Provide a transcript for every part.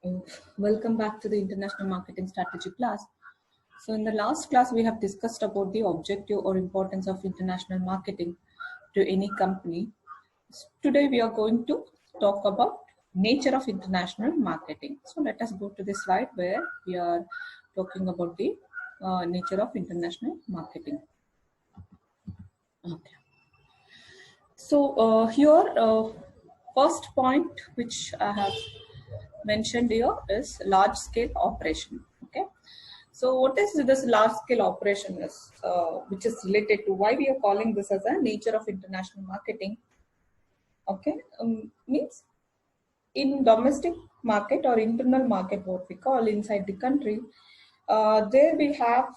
Uh, Welcome back to the International Marketing Strategy class. So in the last class, we have discussed about the objective or importance of international marketing to any company. Today, we are going to talk about nature of international marketing. So let us go to the slide where we are talking about the nature of international marketing. Okay. So here, first point which I have mentioned here is large scale operation. Okay, so what is this large scale operation is, which is related to why we are calling this as a nature of international marketing. Okay, means in domestic market or internal market, what we call inside the country, there we have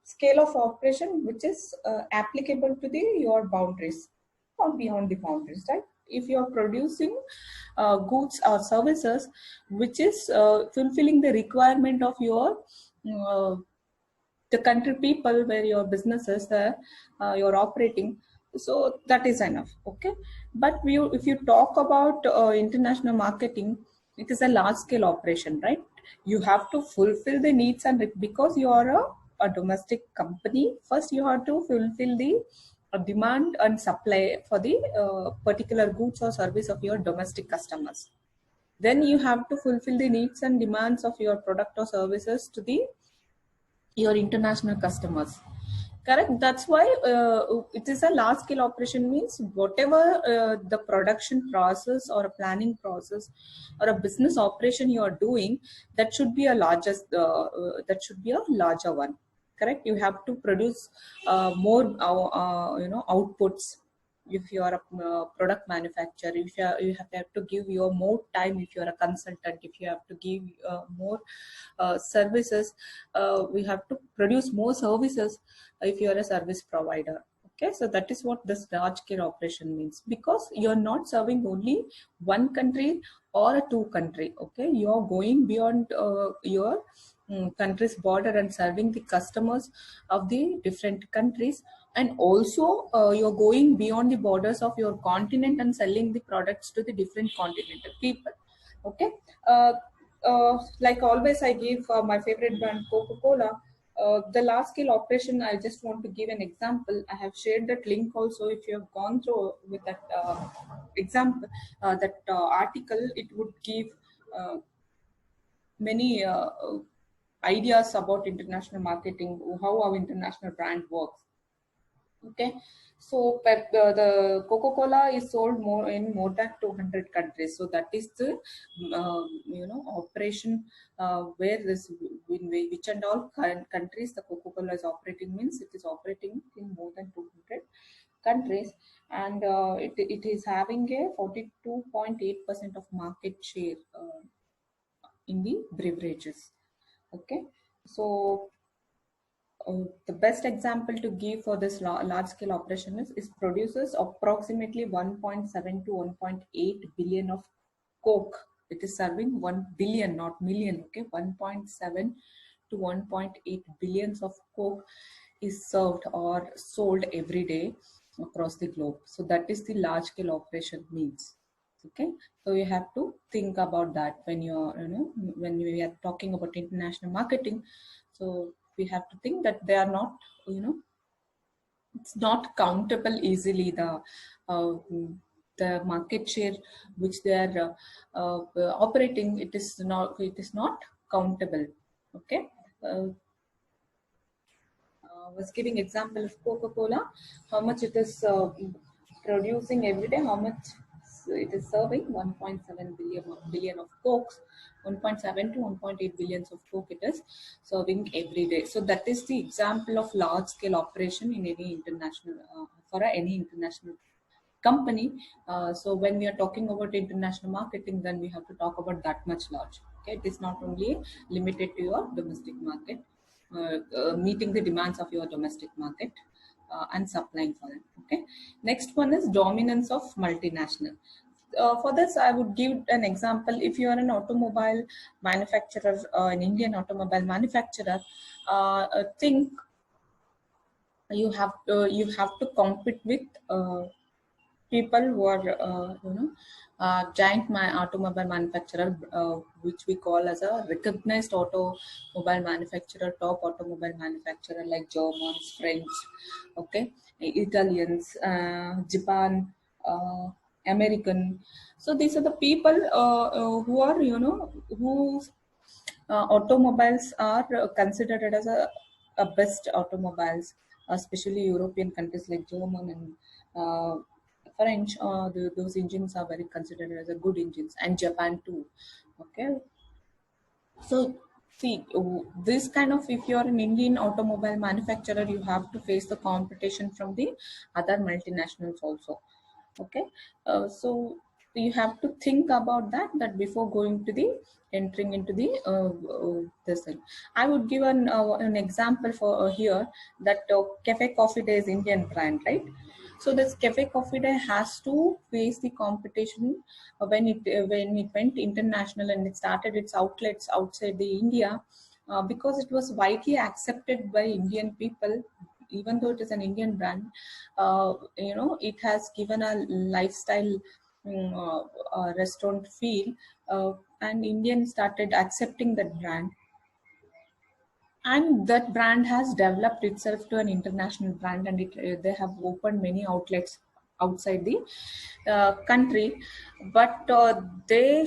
scale of operation which is applicable to the your boundaries or beyond the boundaries, right? If you are producing goods or services which is fulfilling the requirement of your uh, the country people where your business is there, you're operating, so that is enough. Okay, but if you talk about international marketing, it is a large scale operation, right? You have to fulfill the needs, and because you are a domestic company, first you have to fulfill the demand and supply for the particular goods or service of your domestic customers. Then you have to fulfill the needs and demands of your product or services to the your international customers. Correct, that's why it is a large scale operation. Means whatever the production process or a planning process or a business operation you are doing, that should be a that should be a larger one. Correct, you have to produce more outputs. If you are a product manufacturer, if you have to give your more time. If you are a consultant, if you have to give more services, we have to produce more services if you are a service provider. Okay, so that is what this large scale operation means, because you're not serving only one country or a two country. Okay, you're going beyond your country's border and serving the customers of the different countries, and also you're going beyond the borders of your continent and selling the products to the different continental people. Okay, like always I give my favorite brand Coca-Cola. The large scale operation, I just want to give an example. I have shared that link also. If you have gone through with that example, that article, it would give many ideas about international marketing, how our international brand works. Okay, so the Coca-Cola is sold more in more than 200 countries. So that is the operation where this in which and all countries the Coca-Cola is operating. Means it is operating in more than 200 countries, and it is having a 42.8% of market share in the beverages. Okay, so the best example to give for this large scale operation is produces approximately 1.7 to 1.8 billion of Coke. It is serving 1 billion, not million. Okay, 1.7 to 1.8 billions of Coke is served or sold every day across the globe. So that is the large scale operation means. Okay, so you have to think about that when you're when we are talking about international marketing. So we have to think that they are not, it's not countable easily, uh, the market share which they are operating. It is not countable. Okay, was giving example of Coca-Cola, how much it is producing every day, how much it is serving. 1.7 billion of Cokes, 1.7 to 1.8 billions of Coke it is serving every day. So that is the example of large scale operation in any international for any international company. So when we are talking about international marketing, then we have to talk about that much large. Okay, it is not only limited to your domestic market, meeting the demands of your domestic market and supplying for them. Okay, next one is dominance of multinational. For this, I would give an example. If you are an automobile manufacturer, an Indian automobile manufacturer, think you have to compete with people who are, giant automobile manufacturer, which we call as a recognized automobile manufacturer, top automobile manufacturer like Germans, French, okay, Italians, Japan, American. So these are the people who are, whose automobiles are considered as a best automobiles, especially European countries like German and French. Those engines are very considered as a good engines, and Japan too. Okay, so see, this kind of, if you're an Indian automobile manufacturer, you have to face the competition from the other multinationals also. Okay, so you have to think about that before going to the entering into the this thing. I would give an example for here, that Cafe Coffee Day is Indian brand, right? So this Cafe Coffee Day has to face the competition when it went international and it started its outlets outside the India, because it was widely accepted by Indian people. Even though it is an Indian brand, it has given a lifestyle restaurant feel, and Indians started accepting that brand, and that brand has developed itself to an international brand, and they have opened many outlets outside the country. But they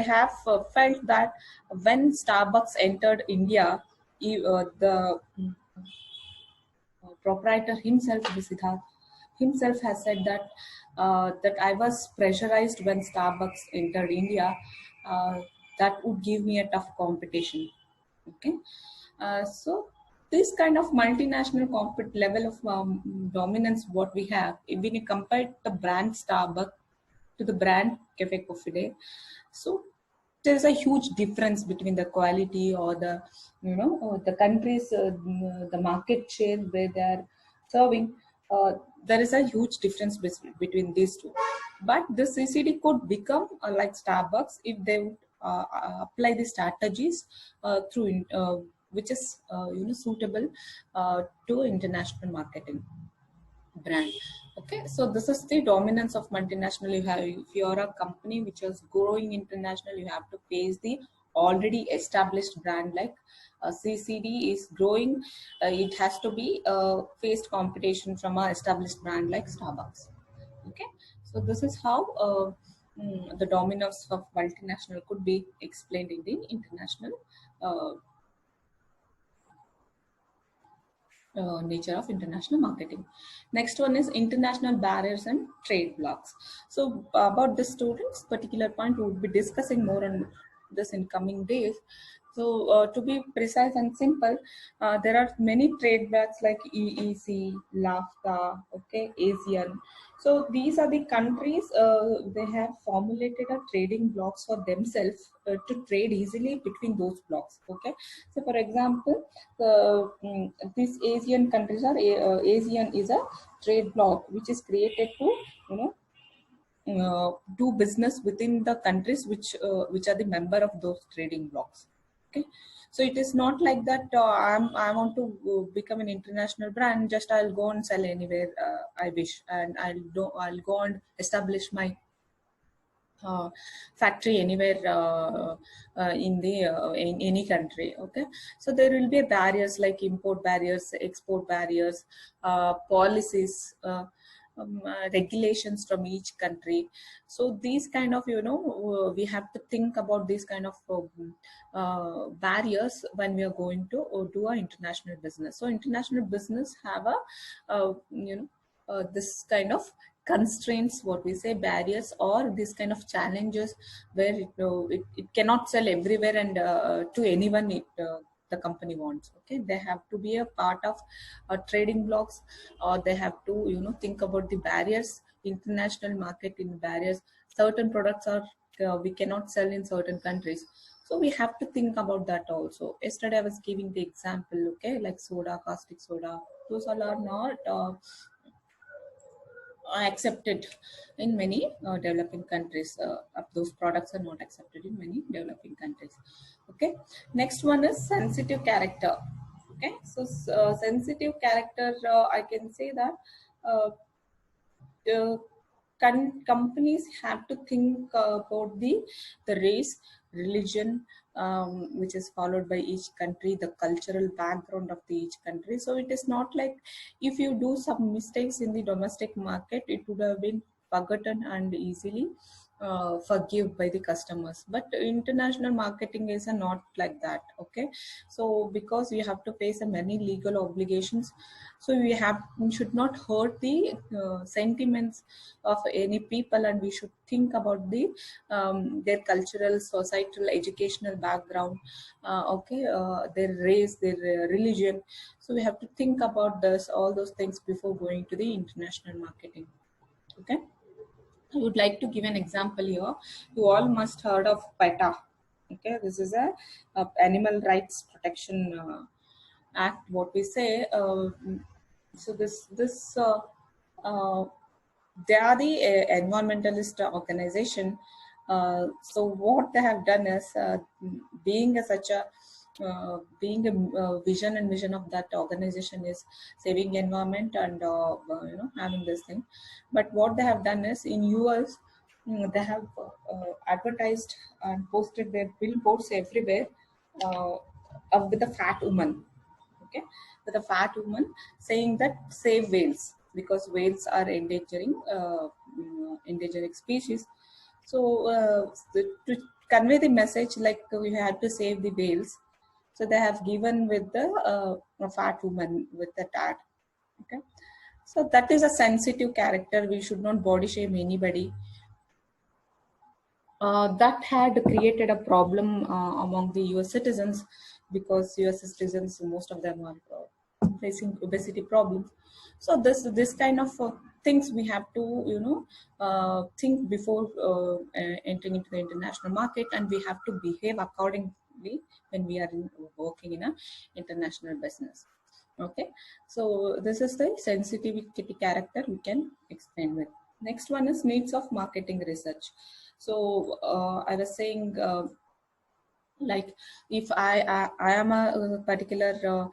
have felt that when Starbucks entered India, the proprietor himself, Siddharth himself, has said that I was pressurized when Starbucks entered India. That would give me a tough competition. Okay, so this kind of multinational level of dominance, what we have, when you compare the brand Starbucks to the brand Cafe Coffee Day, so there's a huge difference between the quality or the, or the countries, the market share where they are serving. There is a huge difference between these two. But the CCD could become like Starbucks if they would apply the strategies through which is suitable to international marketing brand. Okay, so this is the dominance of multinational. You have, if you are a company which is growing international, you have to face the already established brand. Like CCD is growing, it has to be faced competition from a established brand like Starbucks. Okay, so this is how the dominance of multinational could be explained in the international nature of international marketing. Next one is international barriers and trade blocks. So about the students, particular point, we will be discussing more on this in coming days. So to be precise and simple, there are many trade blocks like EEC, LAFTA, okay, ASEAN. So these are the countries, they have formulated a trading blocks for themselves to trade easily between those blocks. Okay, so for example, these Asian countries are ASEAN is a trade bloc which is created to do business within the countries which are the member of those trading blocks. Okay, so it is not like that I want to become an international brand, just I'll go and sell anywhere I wish, and I'll go and establish my factory anywhere in any country. Okay, so there will be barriers like import barriers, export barriers, policies, regulations from each country. So these kind of, we have to think about these kind of barriers when we are going to do our international business. So international business have a this kind of constraints, what we say, barriers, or this kind of challenges where it cannot sell everywhere and to anyone the company wants. Okay, they have to be a part of trading blocks, or they have to think about the barriers, international market in barriers. Certain products are we cannot sell in certain countries, so we have to think about that also. Yesterday I was giving the example, okay, like soda, caustic soda, those all are not accepted in many developing countries. Those products are not accepted in many developing countries. Okay, next one is sensitive character. Okay, so sensitive character, I can say that uh, companies have to think about the race, religion, which is followed by each country, the cultural background of the each country. So it is not like if you do some mistakes in the domestic market, it would have been forgotten and easily forgive by the customers. But international marketing is not like that. Okay, so because you have to face many legal obligations, so we should not hurt the sentiments of any people, and we should think about their cultural, societal, educational background, their race, their religion. So we have to think about this, all those things before going to the international marketing. Okay, I would like to give an example here. You all must heard of PETA. Okay, this is a animal rights protection act. What we say. So this uh, they are the environmentalist organization. So what they have done is, being a, such a being a vision and mission of that organization is saving environment and having this thing. But what they have done is in US, they have advertised and posted their billboards everywhere uh, with a fat woman. Okay, with a fat woman saying that save whales, because whales are endangering species. So to convey the message, like we had to save the whales, so they have given with the a fat woman with the ad. Okay, so that is a sensitive character. We should not body shame anybody. That had created a problem among the US citizens, because US citizens, most of them are facing obesity problems. So this kind of things we have to think before entering into the international market, and we have to behave accordingly when we are working in a international business. Okay, so this is the sensitivity character we can explain with. Next one is needs of marketing research. So I was saying, like if I am a particular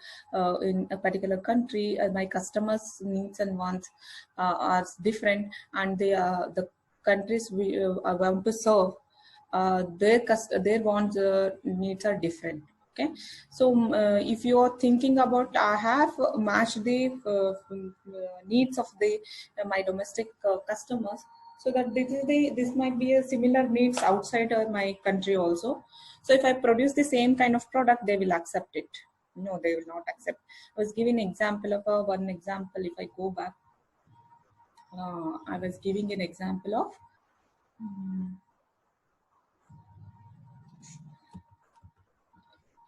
in a particular country, my customers needs and wants are different, and they are the countries we I want to serve, their wants needs are different. Okay, so if you are thinking about, I have matched the needs of the my domestic customers, so that this might be a similar needs outside my country also. So if I produce the same kind of product, they will accept it. No, they will not accept. I was giving an example of one example. If I go back, I was giving an example of.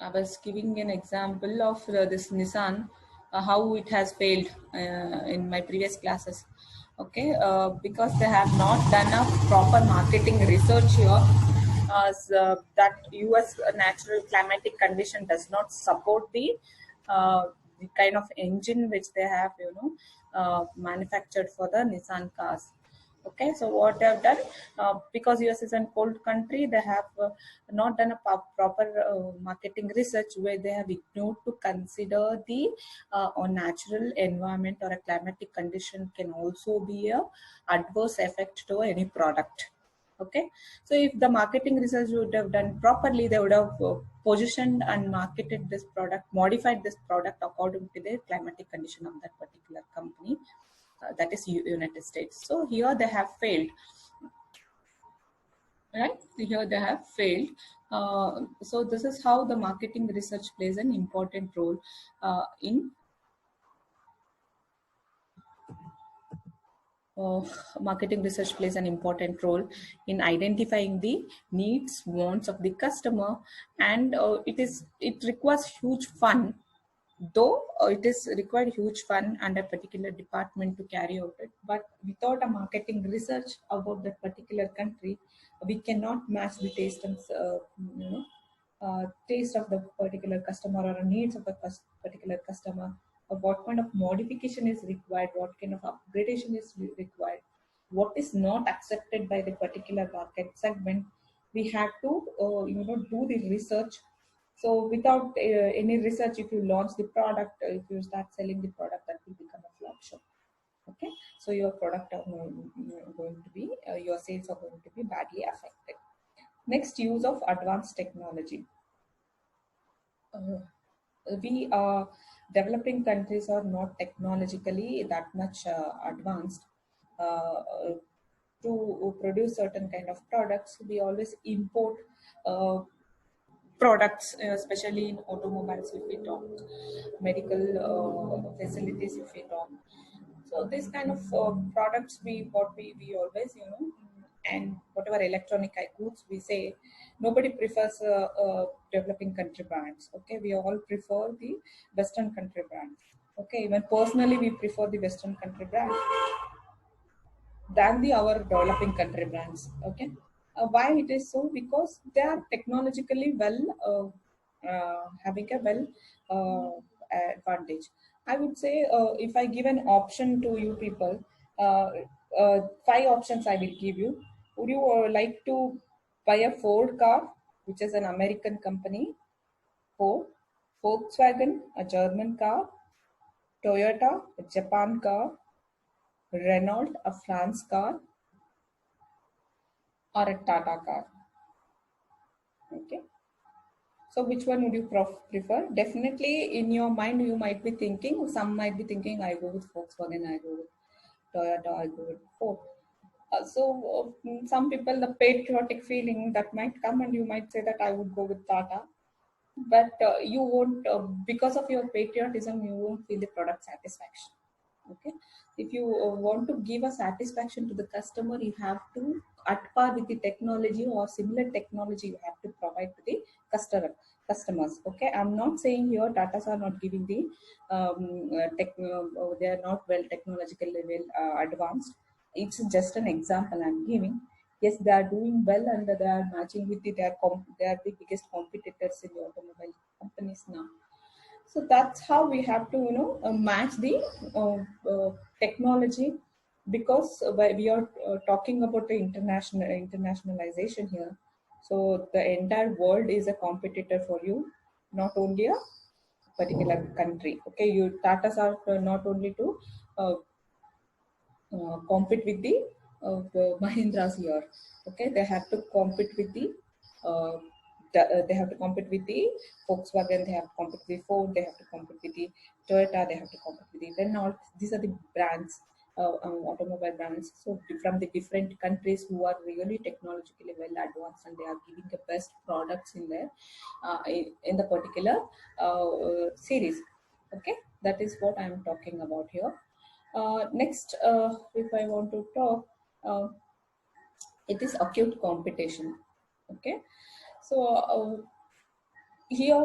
I was giving an example of this Nissan, how it has failed in my previous classes. Okay, because they have not done a proper marketing research here, as that US natural climatic condition does not support the kind of engine which they have, manufactured for the Nissan cars. Okay, so what they have done, because US is a cold country, they have not done a proper marketing research, where they have ignored to consider the or natural environment or a climatic condition can also be a adverse effect to any product. Okay, so if the marketing research would have done properly, they would have positioned and marketed this product, modified this product according to the climatic condition of that particular company, that is United States. So here they have failed, right? Here they have failed. So this is how the marketing research plays an important role in marketing research plays an important role in identifying the needs, wants of the customer, and it requires huge fund. Though it is required huge fund and a particular department to carry out it, but without a marketing research about that particular country, we cannot match the taste and taste of the particular customer, or needs of the particular customer, or what kind of modification is required, what kind of upgradation is required, what is not accepted by the particular market segment. We have to do the research. So without any research, if you launch the product, if you start selling the product, that will become a flop show. Okay, so your product are going to be your sales are going to be badly affected. Next, use of advanced technology. We developing countries are not technologically that much advanced. Uh, to produce certain kind of products, we always import products, especially in automobiles if we talk, medical facilities if we talk. So this kind of products we always, and whatever electronic goods we say, nobody prefers developing country brands. Okay, we all prefer the Western country brands. Okay, even personally we prefer the Western country brand than the our developing country brands. Okay, why it is so? Because they are technologically well, having a well uh, advantage. I would say, if I give an option to you people, uh, five options I will give you. Would you like to buy a Ford car, which is an American company? Ford, Volkswagen, a German car, Toyota, a Japan car, Renault, a France car, or a Tata car. Okay. So which one would you prefer? Definitely in your mind, you might be thinking, some might be thinking, I go with Volkswagen, I go with Toyota, I go with Ford. Some people, the patriotic feeling that might come, and you might say that I would go with Tata. But you won't, because of your patriotism, you won't feel the product satisfaction. Okay, if you want to give a satisfaction to the customer, you have to at par with the technology or similar technology you have to provide to the customers. Okay, I'm not saying here Tatas are not giving the they are not well technologically well advanced. It's just an example I'm giving. Yes, they are doing well, and they are matching with they are the biggest competitors in the automobile companies now. So that's how we have to, match the uh, technology, because we are talking about the internationalization here. So the entire world is a competitor for you, not only a particular country. Okay, you Tatas are not only to uh, compete with the Mahindras here. Okay, they have to compete with uh, they have to compete with the Volkswagen, they have to compete with Ford, they have to compete with the Toyota, they have to compete with the Renault. These are the brands, automobile brands. So from the different countries who are really technologically well advanced, and they are giving the best products in there, in the particular series. Okay, that is what I am talking about here. Next, if I want to talk, uh, it is acute competition. Okay, so here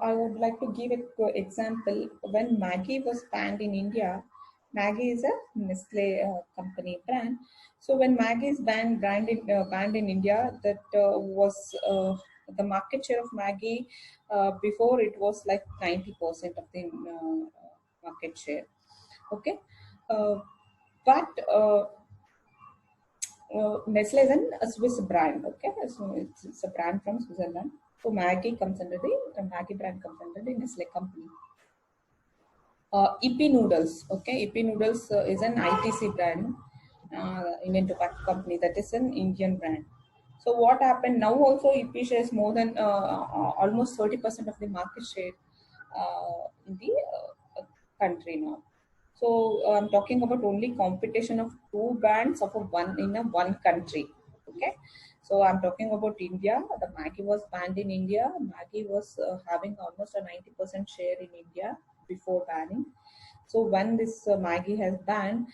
I would like to give an example. When Maggi was banned in India, Maggi is a Nestle company brand. So when Maggi is banned in India, that was the market share of Maggi before, it was like 90% of the market share. Okay, uh, but Nestle is a Swiss brand. Okay, so it's a brand from Switzerland. So Maggi comes under the Maggi brand comes under the Nestle company. EP Noodles. Okay, EP Noodles is an ITC brand, Indian Tobacco Company. That is an Indian brand. So what happened now? Also, EP shares more than almost 30% of the market share in the country now. So I'm talking about only competition of two brands of a one in a one country. Okay, so I'm talking about India. The Maggi was banned in India. Maggi was having almost a 90% share in India before banning. So when this Maggi has banned,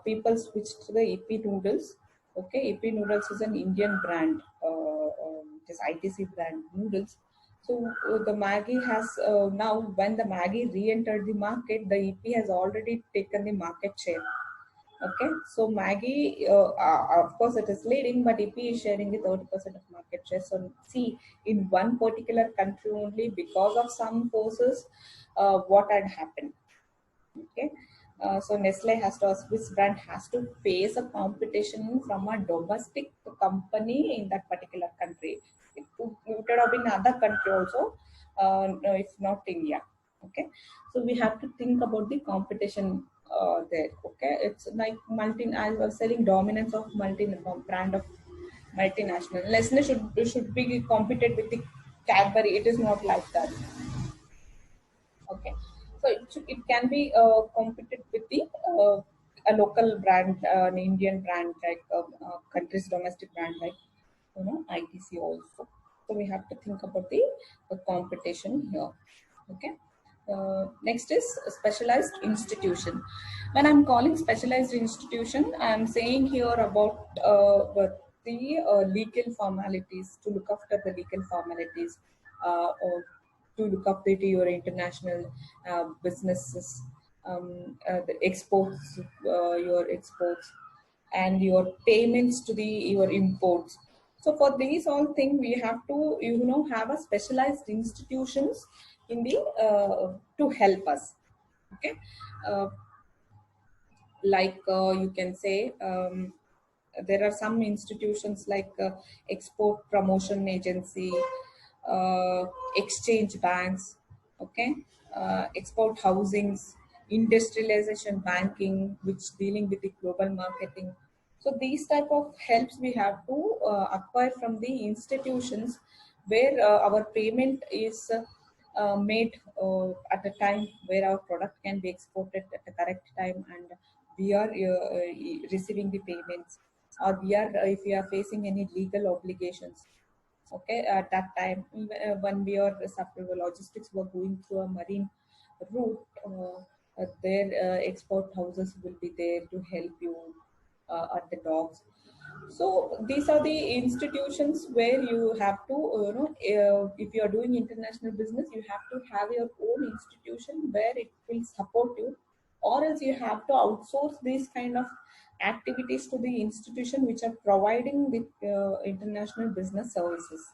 people switched to the EP noodles. Okay, EP noodles is an Indian brand, it is ITC brand noodles. So the Maggi has now, when the Maggi re-entered the market, the EP has already taken the market share. Okay, so Maggi, of course, it is leading, but EP is sharing the 30% of market share. So see, in one particular country only, because of some forces, what had happened. Okay, so Nestle has to, a Swiss brand has to face a competition from a domestic company in that particular country. It would have been another country also, no, if not India. Okay, so we have to think about the competition there. Okay, it's like I was selling dominance of multi brand of multinational. Nestle should be competed with the Cadbury. It is not like that. Okay, so it can be competed with the a local brand, an Indian brand like country's domestic brand like ITC also. So we have to think about the competition here. Okay. Next is a specialized institution. When I'm calling specialized institution, I'm saying here about the legal formalities, to look after the legal formalities, or to look after your international businesses, the exports, your exports, and your payments to the your imports. So for these all things, we have to have a specialized institutions in the to help us. Okay, uh, like you can say there are some institutions like export promotion agency, uh, exchange banks, okay, export housings, industrialization banking, which dealing with the global marketing. So these type of helps we have to acquire from the institutions where our payment is made at a time where our product can be exported at the correct time, and we are receiving the payments, or we are if we are facing any legal obligations. Okay, at that time, when we are logistics were going through a marine route, their export houses will be there to help you at the docks. So these are the institutions where you have to if you are doing international business, you have to have your own institution where it will support you, or else you have to outsource these kind of activities to the institution which are providing the international business services.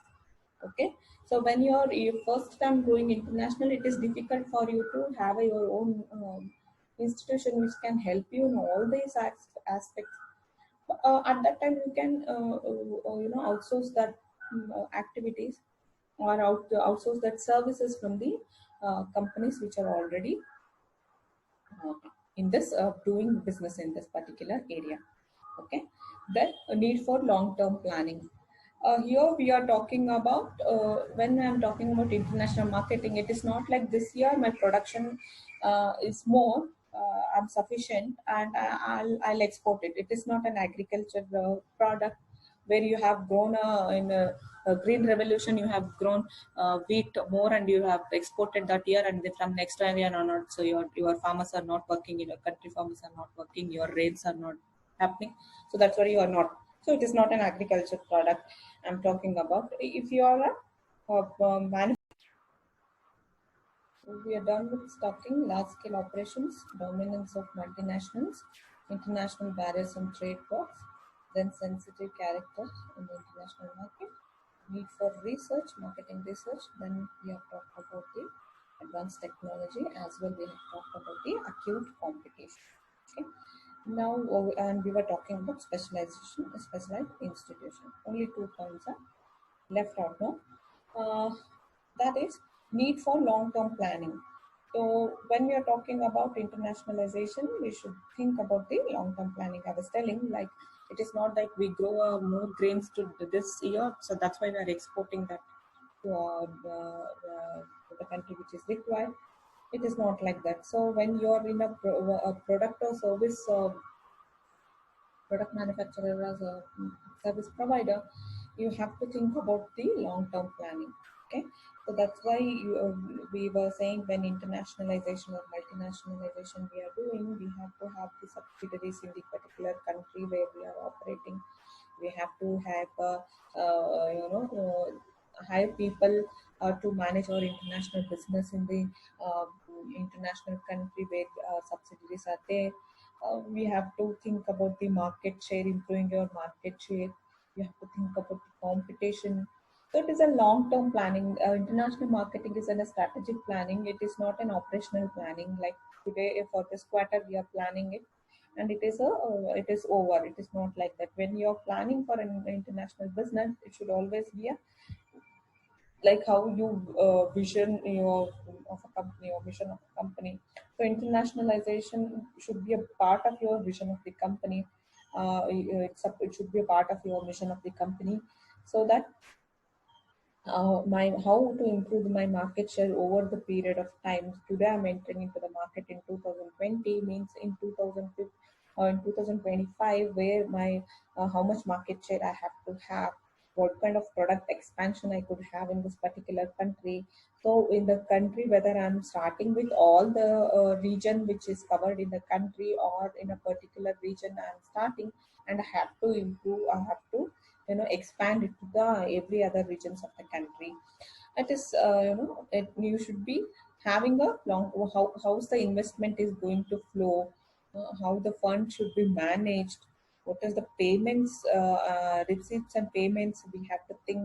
Okay, so when you're your first time going international, it is difficult for you to have your own institution which can help you in all these aspects. At that time you can outsource that activities, or outsource that services from the companies which are already uh, in this doing business in this particular area. Okay, then a need for long term planning. Here we are talking about when I'm talking about international marketing, it is not like this year my production is more, I'm sufficient, and I'll export it. It is not an agriculture product where you have grown in a green revolution, you have grown wheat more and you have exported that year, and then from next year or not, so your farmers are not working, your country farmers are not working, your rains are not happening, so that's why you are not. So it is not an agriculture product I'm talking about. If you are we are done with stocking, large scale operations, dominance of multinationals, international barriers and trade blocks, then sensitive characters in the international market, need for research, marketing research, then we have talked about the advanced technology, as well we have talked about the acute competition. Okay. Now, and we were talking about specialization, specialized institution. Only 2 points are left out now. That is need for long-term planning. So when we are talking about internationalization, we should think about the long-term planning. I was telling, like, it is not like we grow more grains to this year, so that's why we are exporting that to the country which is required. It is not like that. So when you are in a product or service product manufacturer, as a service provider, you have to think about the long-term planning. Okay, so that's why we were saying when internationalization or multinationalization we are doing, we have to have the subsidiaries in the particular country where we are operating. We have to have hire people to manage our international business in the international country where subsidiaries are there. We have to think about the market share, improving your market share. You have to think about the competition. So it is a long-term planning. International marketing is a strategic planning. It is not an operational planning. Like today, for this quarter, we are planning it, and it is over. It is not like that. When you are planning for an international business, it should always be a like how you vision your of a company or vision of a company. So internationalization should be a part of your vision of the company. It should be a part of your mission of the company, so that my how to improve my market share over the period of time. Today I'm entering into the market in 2020, means in 2050 or in 2025, where my how much market share I have to have, what kind of product expansion I could have in this particular country. So in the country, whether I'm starting with all the region which is covered in the country, or in a particular region I'm starting, and I have to improve, I have to expand it to the every other regions of the country. It is you should be having a long how's the investment is going to flow, how the fund should be managed, what is the payments, receipts and payments we have to think.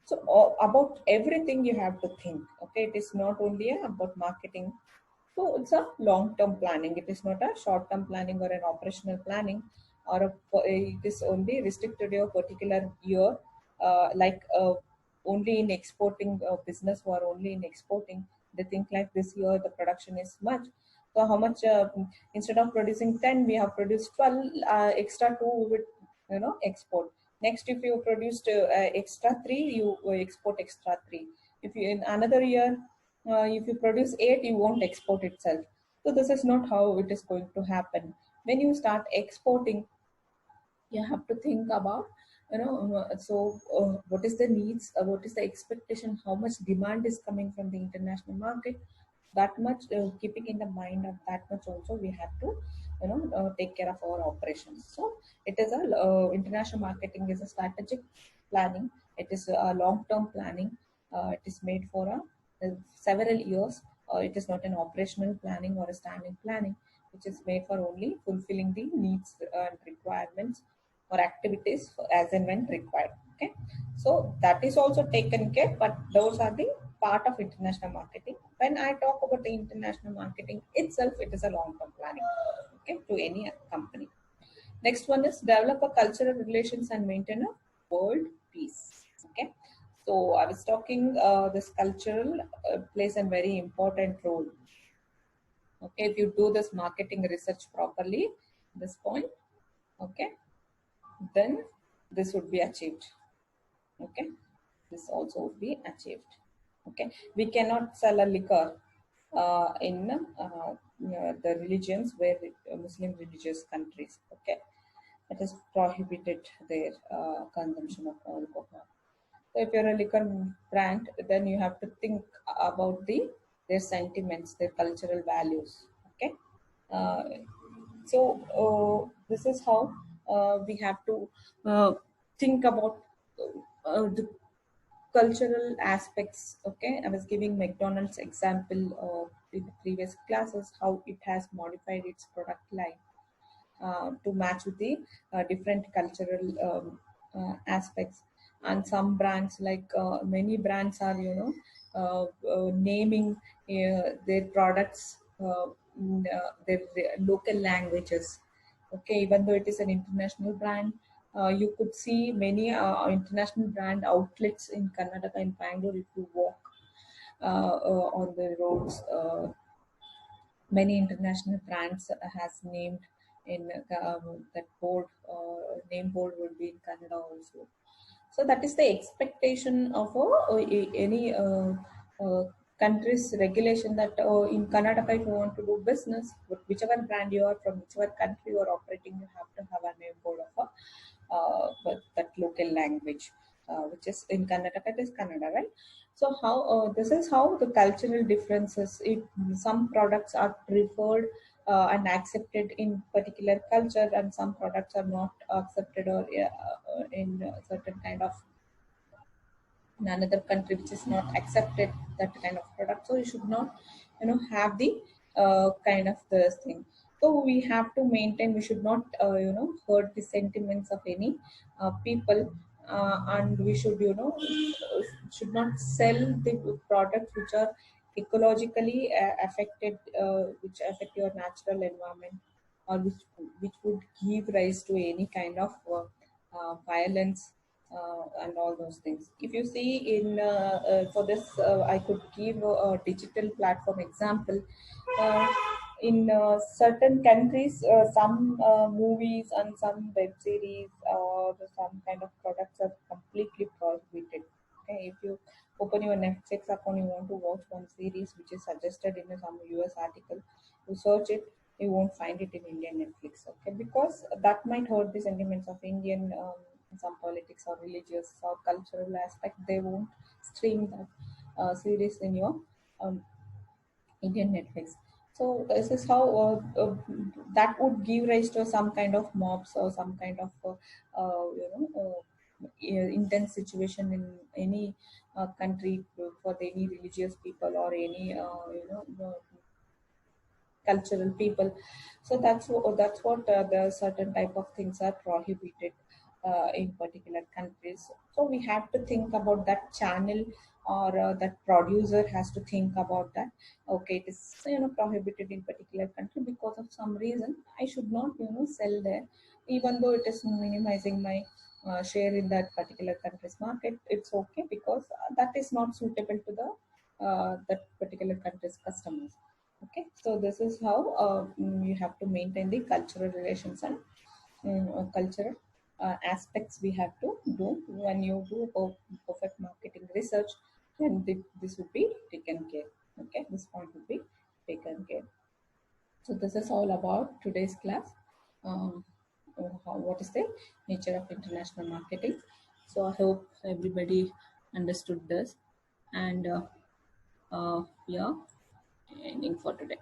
So about everything you have to think. Okay, it is not only about marketing. So it's a long-term planning. It is not a short-term planning or an operational planning, or it is only restricted to a particular year, only in exporting business, who are only in exporting. They think like this year the production is much. So how much, instead of producing 10, we have produced 12, extra 2 we would export. Next, if you produced extra 3, you export extra 3. If you in another year, if you produce 8, you won't export itself. So this is not how it is going to happen. When you start exporting, you have to think about what is the needs, what is the expectation, how much demand is coming from the international market. That much, keeping in the mind of that much also, we have to take care of our operations. So it is a international marketing is a strategic planning. It is a long term planning. It is made for several years. It is not an operational planning or a standing planning, which is made for only fulfilling the needs and requirements or activities as and when required. Okay, so that is also taken care, but those are the part of international marketing. When I talk about the international marketing itself, it is a long-term planning, okay, to any company. Next one is develop a cultural relations and maintain a world peace. Okay, so I was talking this cultural plays a very important role. Okay, if you do this marketing research properly, this point, okay, then this would be achieved. Okay, this also would be achieved. Okay, we cannot sell a liquor in the religions where Muslim religious countries. Okay, it is prohibited their consumption of alcohol. So if you're a liquor brand, then you have to think about their sentiments, their cultural values. Okay, uh, so this is how we have to think about the cultural aspects. Okay, I was giving McDonald's example in the previous classes, how it has modified its product line to match with the different cultural aspects. And some brands, like many brands are naming their products in their local languages. Okay, even though it is an international brand, you could see many international brand outlets in Karnataka, in Bangalore. If you walk on the roads, many international brands has named in that board. Name board will be in Kannada also. So that is the expectation of any country's regulation, that in Karnataka, if you want to do business, whichever brand you are from, whichever country you are operating, you have to have a name board of but that local language, which is in Karnataka, it is Kannada, right? So how this is how the cultural differences. If some products are preferred and accepted in particular culture, and some products are not accepted, or in certain kind of in another country which is not accepted that kind of product. So you should not have the kind of this thing. So we have to maintain, we should not hurt the sentiments of any people, and we should should not sell the products which are ecologically affected, which affect your natural environment, or which would give rise to any kind of violence and all those things. If you see in for this, I could give a digital platform example. Uh, in certain countries, some movies and some web series or some kind of products are completely prohibited. Okay, if you open your Netflix account, you want to watch one series which is suggested in some US article, you search it, you won't find it in Indian Netflix. Okay, because that might hurt the sentiments of Indian some politics or religious or cultural aspect. They won't stream that series in your um, Indian Netflix. So this is how that would give rise to some kind of mobs or some kind of intense situation in any country for any religious people or any cultural people. So that's what the certain type of things are prohibited in particular countries. So we have to think about that channel, or that producer has to think about that. Okay, it is prohibited in particular country because of some reason. I should not sell there, even though it is minimizing my share in that particular country's market. It's okay because that is not suitable to the that particular country's customers. Okay, so this is how you have to maintain the cultural relations and cultural aspects we have to do. When you do perfect marketing research, then this would be taken care. Okay, this point would be taken care. So this is all about today's class. Um, what is the nature of international marketing? So I hope everybody understood this, and yeah, ending for today.